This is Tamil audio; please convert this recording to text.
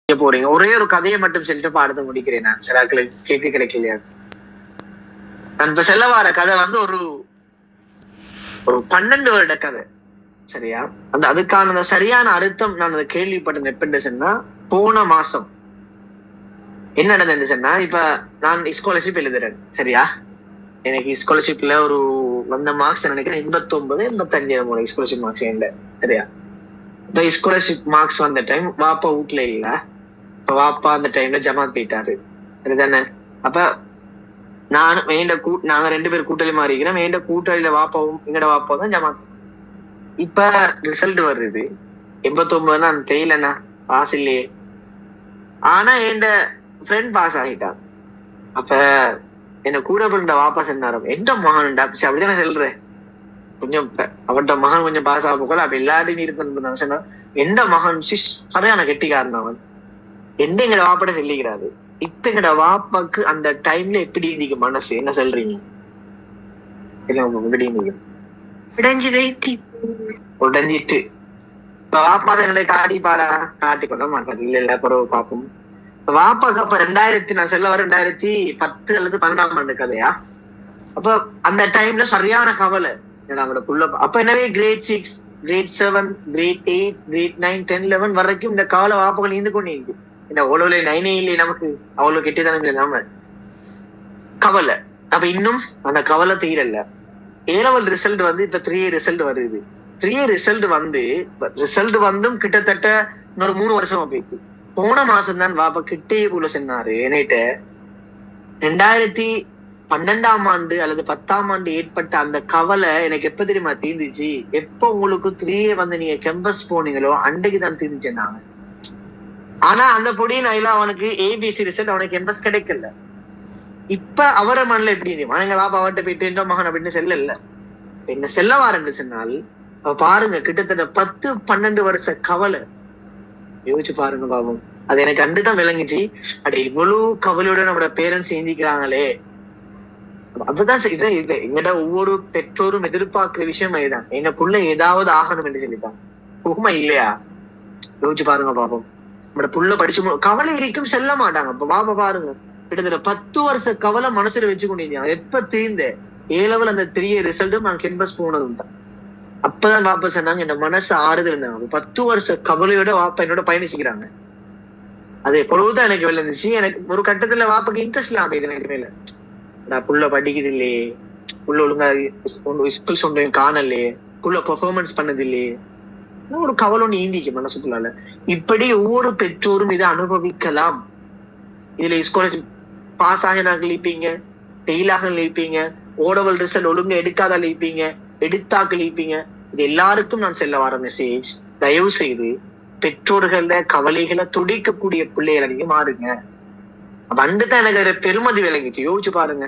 போறீங்க. ஒரே ஒரு கதையை மட்டும் சொல்லிட்டு பாடத்தை முடிக்கிறேன் நான். சிலாக்களை கேட்க கிடைக்கலையா? நான் இப்ப செல்ல வார கதை வந்து ஒரு 12 வருட கதை. சரியா? அதுக்கான சரியான அர்த்தம் நான் அதை கேள்விப்பட்டேன் எப்படி சொன்னா, போன மாசம் என்ன நடந்ததுன்னு சொன்னா, இப்ப நான் ஸ்காலர்ஷிப் எழுதுறேன். சரியா? எனக்கு ஸ்காலர்ஷிப்ல ஒரு வந்த மார்க்ஸ் நினைக்கிறேன் 89 85 ஸ்காலர்ஷிப் மார்க்ஸ் என்கிட்ட. சரியா? இப்ப ஸ்காலர்ஷிப் மார்க்ஸ் வந்த டைம் வாப்பா வீட்டுல இல்ல. இப்ப வாப்பா அந்த டைம்ல ஜமாத் போயிட்டாரு. சரிதானே? அப்ப நானும் நாங்க 2 பேர் கூட்டாளி மாறிக்கிறோம். எந்த கூட்டாளியில வாப்பாவும் எங்கட வாப்பா தான் ஜமாத். இப்ப ரிசல்ட் வருது 89 நான் தெரியலண்ணா, பாஸ் இல்லையே. ஆனா என் ஃப்ரெண்ட் பாஸ் ஆகிட்டான். அப்ப என்ன கூட பிறந்த வாப்பா சொன்னாரு, எந்த மகன் அப்படிதானே சொல்றேன், கொஞ்சம் அவட்ட மகன் கொஞ்சம் பாஸ் ஆக போகல. அப்ப எல்லாரையும் இருக்கு சொன்னா, எந்த மகன் சரியான கெட்டிக்காரன் அவன் எந்த எங்கட வாப்பாட சொல்லிக்கிறாரு. இப்ப எங்கட வாப்பாக்கு அந்த டைம்ல எப்படி இருந்தீங்க மனசு? என்ன சொல்றீங்க? உடஞ்சிட்டு இப்ப வாப்பா என்னுடைய காட்டி பாரா காட்டி கொள்ள மாட்டாரு. இல்ல இல்ல பிறகு பாப்போம். வாப்பாக்கு அப்ப 2000 நான் சொல்ல வர 2010 அல்லது 12 கதையா. அப்ப அந்த டைம்ல சரியான கவலை நம்மளோட புள்ள. அப்ப என்னவே கிரேட் 6, கிரேட் 7, கிரேட் 8, கிரேட் 9, 10, 11 வரைக்கும் இந்த கவலை வாப்புகள் இருந்து கொண்டு இருக்கு. இந்த அவ்வளவு 9 இல்லையே நமக்கு, அவ்வளவு கெட்டிதானே இல்லாம கவலை. அப்ப இன்னும் அந்த கவலை தீரல. ஏலவல் ரிசல்ட் வந்து இப்ப 3A ரிசல்ட் வருது. 3A ரிசல்ட் வந்தும் கிட்டத்தட்ட இன்னொரு 3 வருஷமா போயிருக்கு. போன மாசம் தான் வாப்பா கிட்டே கூட சொன்னாரு என்கிட்ட, 2012ஆம் ஆண்டு அல்லது 10ஆம் ஆண்டு ஏற்பட்ட அந்த கவலை எனக்கு எப்ப தெரியுமா தீர்ந்துச்சு? எப்ப உங்களுக்கு 3A வந்து நீங்க கேம்பஸ் போனீங்களோ அன்றைக்கு தான் தீர்ந்துச்சுன்னாங்க. ஆனா அந்த பொடியின் எல்லாம் அவனுக்கு ABC ரிசல்ட் அவனுக்கு கேம்பஸ் கிடைக்கல. இப்ப அவரை மனல எப்படி இருந்துச்சு? எங்க வாப்பா அவர்கிட்ட போயிட்டு என்ற மகன் அப்படின்னு செல்ல என்ன செல்ல வாரன்னு சொன்னால் பாருங்க, கிட்டத்தட்ட 10-12 வருஷ கவலை. யோசிச்சு பாருங்க பாவம். அது எனக்கு அண்டுதான் விளங்குச்சு. அப்படி இவ்வளவு கவலையோட நம்மளோட பேரண்ட்ஸ் ஏந்திக்கிறாங்களே. அப்பதான் எங்கட ஒவ்வொரு பெற்றோரும் எதிர்பார்க்கிற விஷயம் இதுதான், எனக்குள்ள ஏதாவது ஆகணும் என்று சொல்லிட்டாங்க. உண்மை இல்லையா? யோசிச்சு பாருங்க பாப்போம். நம்மளோட புள்ள படிச்சு கவலை வரைக்கும் செல்ல மாட்டாங்க. இப்ப பாப்பா பாருங்க, கிட்டத்தட்ட 10 வருஷ கவலை மனசுல வச்சு கொண்டிருந்தாங்க. எப்ப தீர்ந்த ஏலவல் அந்த 3A ரிசல்ட்டும் நான் கேம்பஸ் போனதும் தான். அப்பதான் வாப்பா சொன்னாங்க, என் மனசு ஆறுதல் இருந்தாங்க. 10 வருஷ கவலையோட வாப்பா என்னோட பயணிச்சுக்கிறாங்க. அது பொழுதுதான் எனக்கு விளைஞ்சிச்சு. எனக்கு ஒரு கட்டத்துல வாப்பாக்கு இன்ட்ரெஸ்ட் இல்லாம இது எனக்கு மேல, நான் புள்ள படிக்குது இல்லையே, புள்ள ஒழுங்கா ஸ்கூல் சொன்ன காணலையே, புள்ள பெர்ஃபார்மன்ஸ் பண்ணது இல்லையே, ஒரு கவலை ஒண்ணு ஈந்திக்கு மனசுக்குள்ளால. இப்படி ஒவ்வொரு பெற்றோரும் இதை அனுபவிக்கலாம். இதுல ஸ்காலர்ஷிப் பாஸ் ஆகினாக்கள் இருப்பீங்க, ஃபெயிலாக இருப்பீங்க, ஓடவல் ரிசல்ட் ஒழுங்கா எடுக்காத இருப்பீங்க, எடுத்தாக்கள் இருப்பீங்க. இது எல்லாருக்கும் நான் செல்ல வர மெசேஜ், தயவு செய்து பெற்றோர்கள கவலைகளை துடிக்கக்கூடிய பிள்ளைகளை நீங்க மாறுங்க. அப்ப அண்டுதான் எனக்கு பெருமதி விளங்கிச்சு. யோசிச்சு பாருங்க.